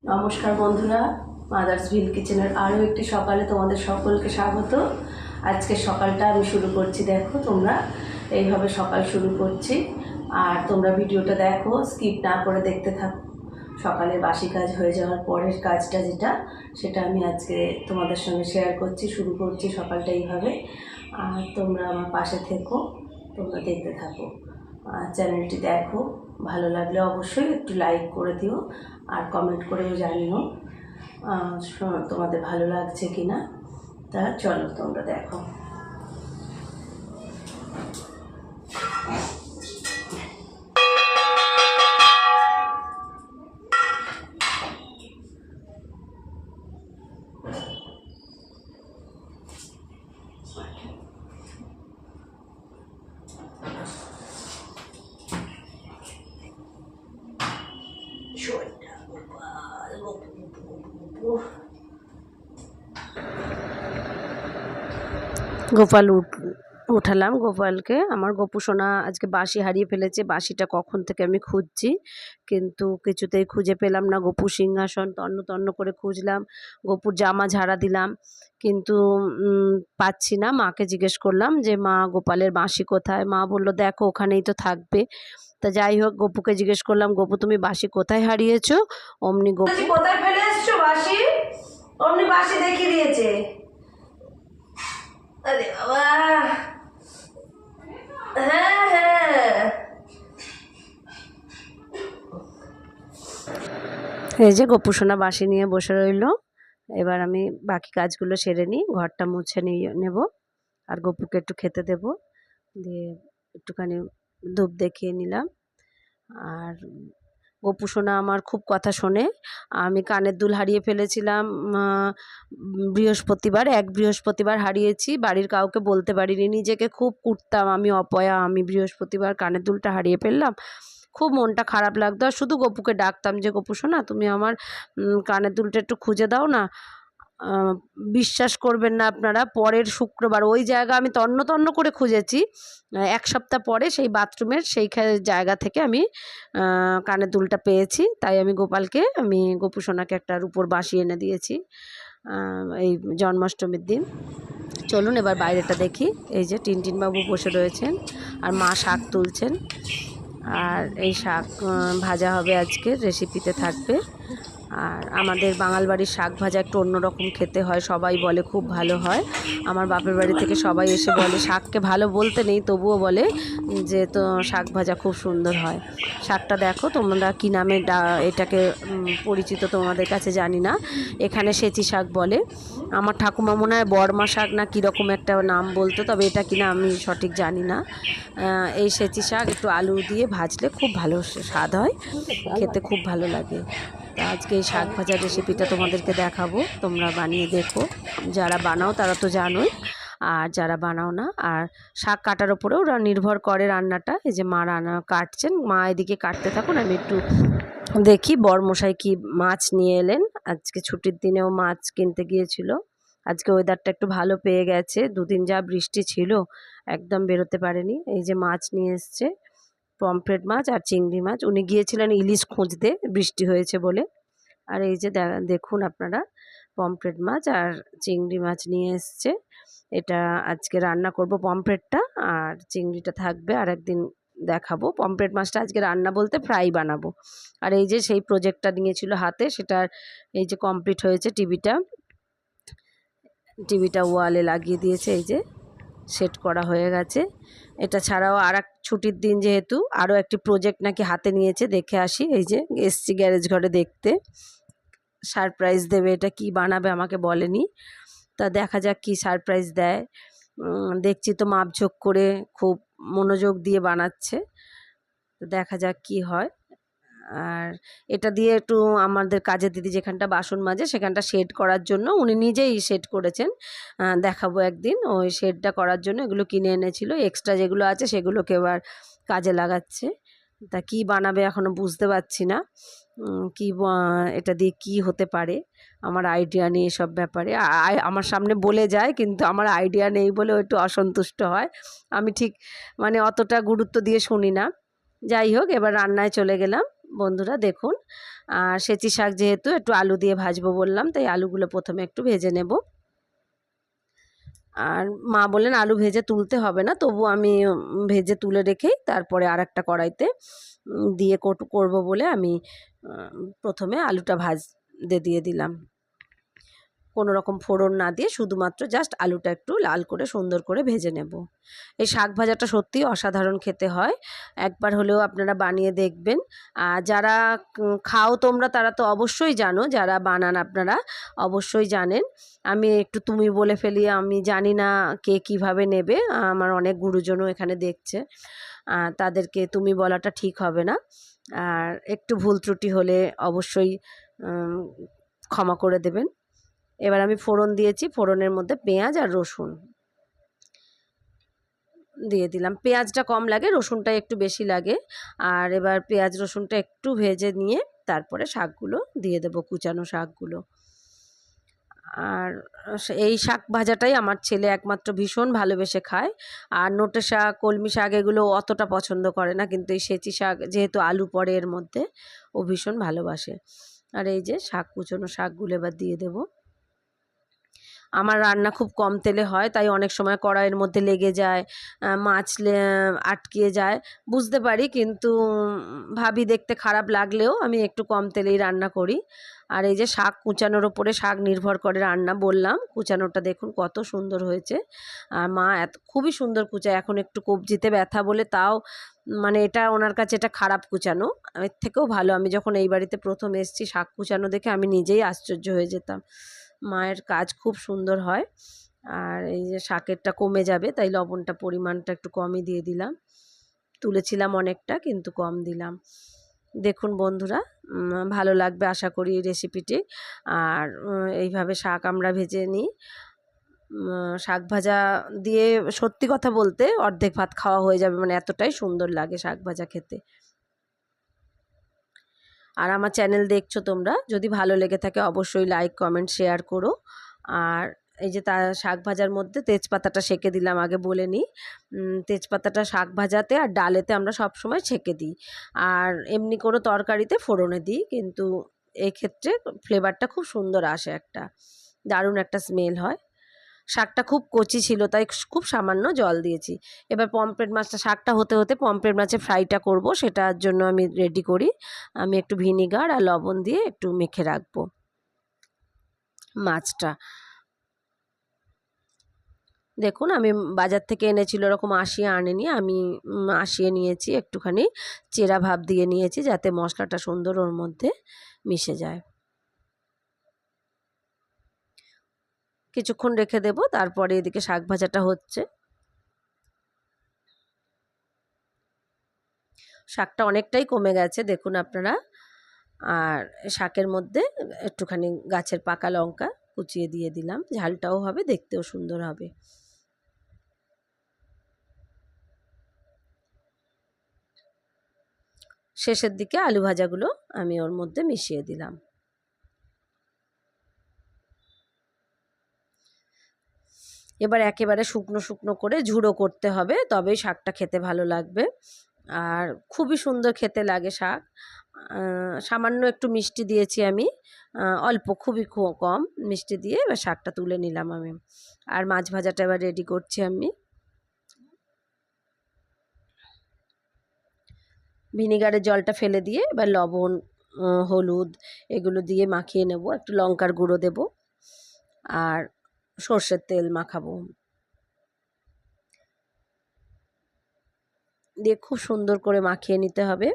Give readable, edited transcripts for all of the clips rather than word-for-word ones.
নমস্কার বন্ধুরা, মাদার্স ভিল কিচেনের আরও একটি সকালে তোমাদের সকলকে স্বাগত। আজকে সকালটা আমি শুরু করছি, দেখো তোমরা এইভাবে সকাল শুরু করছি। আর তোমরা ভিডিওটা দেখো, স্কিপ না করে দেখতে থাকো। সকালে বাসি কাজ হয়ে যাওয়ার পরের কাজটা যেটা, সেটা আমি আজকে তোমাদের সঙ্গে শেয়ার করছি। শুরু করছি সকালটা এইভাবে। আর তোমরা আমার পাশে থেকো, তোমরা দেখতে থাকো। চ্যানেলটি দেখো, ভালো লাগলে অবশ্যই একটু লাইক করে দিও আর কমেন্ট করেও জানিও তোমাদের ভালো লাগছে কি না। তা চলো তোমরা দেখো। গোপাল উঠালাম গোপালকে। আমার গোপু সোনা আজকে বাঁশি হারিয়ে ফেলেছে। বাঁশিটা কখন থেকে আমি খুঁজছি, কিন্তু কিছুতেই খুঁজে পেলাম না। গোপু সিংহাসন তন্ন তন্ন করে খুঁজলাম, গোপুর জামা ঝাড়া দিলাম, কিন্তু পাচ্ছি না। মাকে জিজ্ঞেস করলাম যে মা, গোপালের বাঁশি কোথায়? মা বলল দেখো ওখানেই তো থাকবে। তা যাই হোক, গপুকে জিজ্ঞেস করলাম, গপু তুমি বাঁশি কোথায় হারিয়েছো? অমনি গপু কোথায় ফেলে এসছো বাঁশি? অমনি বাঁশি দেখিয়ে দিয়েছে। আরে বাবা, হ্যাঁ হ্যাঁ, এই যে গপু সোনা বাঁশি নিয়ে বসে রইল। এবার আমি বাকি কাজগুলো সেরে নিই, ঘরটা মুছে নিয়ে নেব, আর গপুকে একটু খেতে দেব। দিয়ে একটুখানি ধূপ দেখিয়ে নিলাম। আর গপু সোনা আমার খুব কথা শোনে। আমি কানের দুল হারিয়ে ফেলেছিলাম বৃহস্পতিবার, এক বৃহস্পতিবার হারিয়েছি। বাড়ির কাউকে বলতে পারিনি, নিজেকে খুব কুটতাম আমি, অপয়া আমি বৃহস্পতিবার কানের দুলটা হারিয়ে ফেললাম। খুব মনটা খারাপ লাগতো, আর শুধু গপুকে ডাকতাম যে গপু সোনা তুমি আমার কানের দুলটা একটু খুঁজে দাও না। বিশ্বাস করবেন না আপনারা, পরের শুক্রবার ওই জায়গা আমি তন্ন তন্ন করে খুঁজেছি। এক সপ্তাহ পরে সেই বাথরুমের সেই জায়গা থেকে আমি কানের দুলটা পেয়েছি। তাই আমি গোপালকে, আমি গপু সোনাকে একটা রূপোর বাঁশি এনে দিয়েছি এই জন্মাষ্টমীর দিন। চলুন এবার বাইরেটা দেখি। এই যে টিনটিনবাবু বসে রয়েছেন, আর মা শাক তুলছেন। আর এই শাক ভাজা হবে, আজকের রেসিপিতে থাকবে। আর আমাদের বাঙাল বাড়ির শাক ভাজা একটু অন্যরকম খেতে হয়, সবাই বলে খুব ভালো হয়। আমার বাপের বাড়ি থেকে সবাই এসে বলে, শাককে ভালো বলতে নেই তবুও বলে যে তো শাক ভাজা খুব সুন্দর হয়। শাকটা দেখো তোমরা কী নামে এটাকে পরিচিত তোমাদের কাছে জানি না, এখানে সেচি শাক বলে। আমার ঠাকুমা মনে হয় বর্মা শাক না কীরকম একটা নাম বলতো, তবে এটা কিনা আমি সঠিক জানি না। এই সেচি শাক একটু আলু দিয়ে ভাজলে খুব ভালো স্বাদ হয়, খেতে খুব ভালো লাগে। তা আজকে এই শাক ভাজার রেসিপিটা তোমাদেরকে দেখাবো, তোমরা বানিয়ে দেখো। যারা বানাও তারা তো জানোই, আর যারা বানাও না, আর শাক কাটার ওপরেও নির্ভর করে রান্নাটা। এই যে মা রান্না কাটছেন, মা এদিকে কাটতে থাকুন, আমি একটু দেখি বরমশাই কি মাছ নিয়ে এলেন। আজকে ছুটির দিনেও মাছ কিনতে গিয়েছিল। আজকে ওয়েদারটা একটু ভালো পেয়ে গেছে, দুদিন যা বৃষ্টি ছিল একদম বেরোতে পারেনি। এই যে মাছ নিয়ে এসছে, পমফ্রেট মাছ আর চিংড়ি মাছ। উনি গিয়েছিলেন ইলিশ খুঁজতে, বৃষ্টি হয়েছে বলে। আর এই যে দেখুন আপনারা, পমফ্রেট মাছ আর চিংড়ি মাছ নিয়ে এসছে। এটা আজকে রান্না করব পমফ্রেটটা, আর চিংড়িটা থাকবে আর একদিন দেখাবো। পমফ্রেট মাছটা আজকে রান্না বলতে ফ্রাই বানাবো। আর এই যে সেই প্রজেক্টটা নিয়েছিল হাতে, সেটার এই যে কমপ্লিট হয়েছে। টিভিটা ওয়ালে লাগিয়ে দিয়েছে, এই যে সেট করা হয়ে গেছে। এটা ছাড়াও আর এক ছুটির দিন যেহেতু আরও একটি প্রজেক্ট নাকি হাতে নিয়েছে, দেখে আসি। এই যে এসছি গ্যারেজ ঘরে দেখতে, সারপ্রাইজ দেবে। এটা কি বানাবে আমাকে বলেনি, তা দেখা যাক কি সারপ্রাইজ দেয়। দেখছি তো মাপঝোঁক করে খুব মনোযোগ দিয়ে বানাচ্ছে, তো দেখা যাক কি হয়। আর এটা দিয়ে একটু আমাদের কাজের দিদি যেখানটা বাসন মাজে সেখানটা শেড করার জন্য উনি নিজেই শেড করেছেন, দেখাবো একদিন। ওই শেডটা করার জন্য এগুলো কিনে এনেছিল, এক্সট্রা যেগুলো আছে সেগুলোকে এবার কাজে লাগাচ্ছে। তা কি বানাবে এখনও বুঝতে পারছি না, কি এটা দিয়ে কি হতে পারে। আমার আইডিয়া নেই এসব ব্যাপারে। আমার সামনে বলে যায়, কিন্তু আমার আইডিয়া নেই বলে একটু অসন্তুষ্ট হয়। আমি ঠিক মানে অতটা গুরুত্ব দিয়ে শুনি না। যাই হোক, এবার রান্নায় চলে গেলাম। বন্ধুরা দেখুন। আর সেচি শাক যেহেতু একটু আলু দিয়ে ভাজবো বললাম, তাই আলুগুলো প্রথমে একটু ভেজে নেব। আর মা বললেন আলু ভেজে তুলতে হবে না, তবু আমি ভেজে তুলে রেখেই তারপরে আরেকটা কড়াইতে দিয়ে করব বলে আমি প্রথমে আলুটা ভাজতে দিয়ে দিলাম। কোনো রকম ফোড়ন না দিয়ে শুধুমাত্র জাস্ট আলুটা একটু লাল করে সুন্দর করে ভেজে নেব। এই শাক ভাজাটা সত্যিই অসাধারণ খেতে হয়, একবার হলেও আপনারা বানিয়ে দেখবেন। আর যারা খাও তোমরা তারা তো অবশ্যই জানো, যারা বানান আপনারা অবশ্যই জানেন। আমি একটু তুমি বলে ফেলি, আমি জানি না কে কীভাবে নেবে, আমার অনেক গুরুজনও এখানে দেখছে, তাদেরকে তুমি বলাটা ঠিক হবে না। আর একটু ভুল ত্রুটি হলে অবশ্যই ক্ষমা করে দেবেন। এবার আমি ফোড়ন দিয়েছি, ফোড়নের মধ্যে পেঁয়াজ আর রসুন দিয়ে দিলাম। পেঁয়াজটা কম লাগে, রসুনটা একটু বেশি লাগে। আর এবার পেঁয়াজ রসুনটা একটু ভেজে নিয়ে তারপরে শাকগুলো দিয়ে দেবো, কুচানো শাকগুলো। আর এই শাক ভাজাটাই আমার ছেলে একমাত্র ভীষণ ভালোবেসে খায়। আর নোটে শাক, কলমি শাক এগুলো অতটা পছন্দ করে না, কিন্তু এই সেচি শাক যেহেতু আলু পড়ে এর মধ্যে, ও ভীষণ ভালোবাসে। আর এই যে শাক কুচনো শাকগুলো এবার দিয়ে দেবো। আমার রান্না খুব কম তেলে হয়, তাই অনেক সময় কড়াইয়ের মধ্যে লেগে যায়, মাছ আটকিয়ে যায় বুঝতে পারি, কিন্তু ভাবি দেখতে খারাপ লাগলেও আমি একটু কম তেলেই রান্না করি। আর এই যে শাক কুচানোর ওপরে শাক নির্ভর করে রান্না, বললাম কুচানোটা দেখুন কত সুন্দর হয়েছে। আর মা খুবই সুন্দর কুচায়, এখন একটু কবজিতে ব্যথা বলে তাও মানে এটা ওনার কাছে এটা খারাপ কুচানো, এর থেকেও ভালো। আমি যখন এই বাড়িতে প্রথম এসেছি শাক কুচানো দেখে আমি নিজেই আশ্চর্য হয়ে যেতাম। মায়ের কাজ খুব সুন্দর হয়। আর এই যে শাকেরটা কমে যাবে, তাই লবণটা পরিমাণটা একটু কমই দিয়ে দিলাম। তুলেছিলাম অনেকটা, কিন্তু কম দিলাম। দেখুন বন্ধুরা, ভালো লাগবে আশা করি এই রেসিপিটি। আর এইভাবে শাক আমরা ভেজে নিই। শাক ভাজা দিয়ে সত্যি কথা বলতে অর্ধেক ভাত খাওয়া হয়ে যাবে, মানে এতটাই সুন্দর লাগে শাক ভাজা খেতে। আর আমার চ্যানেল দেখছো তোমরা, যদি ভালো লেগে থাকে অবশ্যই লাইক কমেন্ট শেয়ার করো। আর এই যে শাক ভাজার মধ্যে তেজপাতাটা সেঁকে দিলাম, আগে বলে নিই। তেজপাতাটা শাক ভাজাতে আর ডালেতে আমরা সব সময় ছেঁকে দিই, আর এমনি কোনো তরকারিতে ফোড়নে দিই, কিন্তু এই ক্ষেত্রে ফ্লেভারটা খুব সুন্দর আসে, একটা দারুণ একটা স্মেল হয়। শাকটা খুব কচি ছিল, তাই খুব সামান্য জল দিয়েছি। এবার পমফ্রেট মাছটা, শাকটা হতে হতে পমফ্রেট মাছের ফ্রাইটা করব, সেটার জন্য আমি রেডি করি। আমি একটু ভিনিগার আর লবণ দিয়ে একটু মেখে রাখবো মাছটা। দেখুন আমি বাজার থেকে এনেছিল এরকম আশিয়ে আনেনি, আমি আশিয়ে নিয়েছি, একটুখানি চেরা ভাব দিয়ে নিয়েছি যাতে মশলাটা সুন্দর ওর মধ্যে মিশে যায়। কিছুক্ষণ রেখে দেব, তারপরে এদিকে শাক ভাজাটা হচ্ছে। শাকটা অনেকটাই কমে গেছে দেখুন আপনারা। আর শাকের মধ্যে একটুখানি গাছের পাকা লঙ্কা কুচিয়ে দিয়ে দিলাম, ঝালটাও হবে, দেখতেও সুন্দর হবে। শেষের দিকে আলু ভাজাগুলো আমি ওর মধ্যে মিশিয়ে দিলাম। এবার একেবারে শুকনো শুকনো করে ঝুড়ো করতে হবে, তবেই শাকটা খেতে ভালো লাগবে। আর খুবই সুন্দর খেতে লাগে শাক। সামান্য একটু মিষ্টি দিয়েছি আমি, অল্প, খুবই কম মিষ্টি দিয়ে এবার শাকটা তুলে নিলাম আমি। আর মাছ ভাজাটা এবার রেডি করছি আমি। ভিনিগারের জলটা ফেলে দিয়ে এবার লবণ, হলুদ এগুলো দিয়ে মাখিয়ে নেব, একটু লঙ্কার গুঁড়ো দেব, আর সর্ষের তেল মাখাবো দিয়ে খুব সুন্দর করে মাখিয়ে নিতে হবে।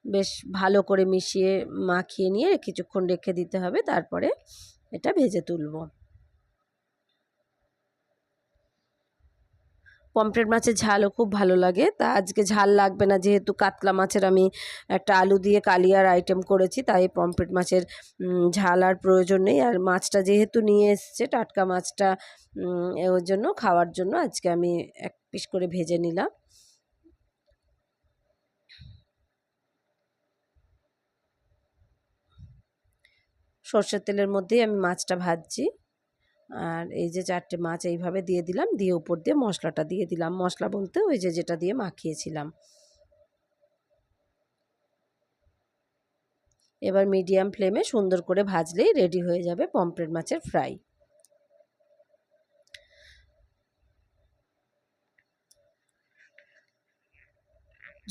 বেশ ভালো করে মাখিয়ে নিয়ে কিছুক্ষণ রেখে দিতে হবে, তারপরে এটা ভেজে তুলব। পমফ্রেট মাছের ঝালও খুব ভালো লাগে, তা আজকে ঝাল লাগবে না, যেহেতু কাতলা মাছের আমি একটা আলু দিয়ে কালিয়ার আইটেম করেছি, তাই পমফ্রেট মাছের ঝাল আর প্রয়োজন নেই। আর মাছটা যেহেতু নিয়ে এসছে টাটকা মাছটা, ওর জন্য খাওয়ার জন্য আজকে আমি এক পিস করে ভেজে নিলাম। সর্ষের তেলের মধ্যেই আমি মাছটা ভাজছি। আর এই যে 4টে মাছ এইভাবে দিয়ে দিলাম, দিয়ে উপর দিয়ে মশলাটা দিয়ে দিলাম। মশলা বলতে ওই যে যেটা দিয়ে মাখিয়েছিলাম। এবার মিডিয়াম ফ্লেমে সুন্দর করে ভাজলেই রেডি হয়ে যাবে পমফ্রেট মাছের ফ্রাই।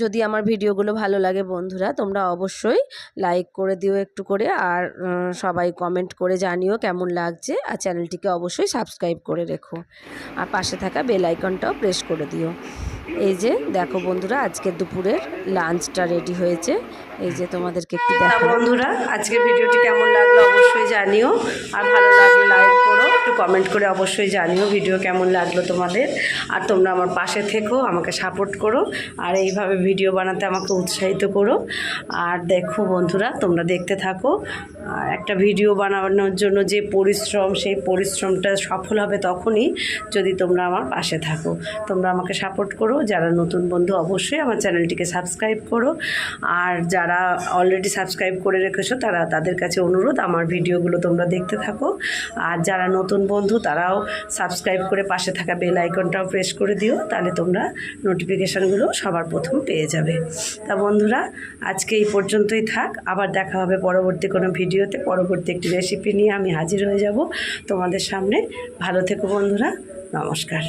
যদি আমার ভিডিওগুলো ভালো লাগে বন্ধুরা, তোমরা অবশ্যই লাইক করে দিও একটু করে, আর সবাই কমেন্ট করে জানিও কেমন লাগছে, আর চ্যানেলটিকে অবশ্যই সাবস্ক্রাইব করে রেখো, আর পাশে থাকা বেল আইকনটাও প্রেস করে দিও। এই যে দেখো বন্ধুরা, আজকের দুপুরের লাঞ্চটা রেডি হয়েছে। এই যে তোমাদেরকে একটু দেখো বন্ধুরা, আজকের ভিডিওটি কেমন লাগলো অবশ্যই জানিও, আর ভালো লাগলে লাইক করো, একটু কমেন্ট করে অবশ্যই জানিও ভিডিও কেমন লাগলো তোমাদের। আর তোমরা আমার পাশে থেকো, আমাকে সাপোর্ট করো, আর এইভাবে ভিডিও বানাতে আমাকে উৎসাহিত করো। আর দেখো বন্ধুরা, তোমরা দেখতে থাকো। আর একটা ভিডিও বানানোর জন্য যে পরিশ্রম, সেই পরিশ্রমটা সফল হবে তখনই যদি তোমরা আমার পাশে থাকো। তোমরা আমাকে সাপোর্ট করো। যারা নতুন বন্ধু অবশ্যই আমার চ্যানেলটিকে সাবস্ক্রাইব করো, আর যারা অলরেডি সাবস্ক্রাইব করে রেখেছো তাদের কাছে অনুরোধ, আমার ভিডিওগুলো তোমরা দেখতে থাকো। আর যারা নতুন বন্ধু তারাও সাবস্ক্রাইব করে পাশে থাকা বেল আইকনটাও প্রেস করে দিও, তাহলে তোমরা নোটিফিকেশানগুলো সবার প্রথম পেয়ে যাবে। তা বন্ধুরা, আজকে এই পর্যন্তই থাক, আবার দেখা হবে পরবর্তী কোনো ভিডিওতে, পরবর্তী একটি রেসিপি নিয়ে আমি হাজির হয়ে যাব তোমাদের সামনে। ভালো থেকো বন্ধুরা, নমস্কার।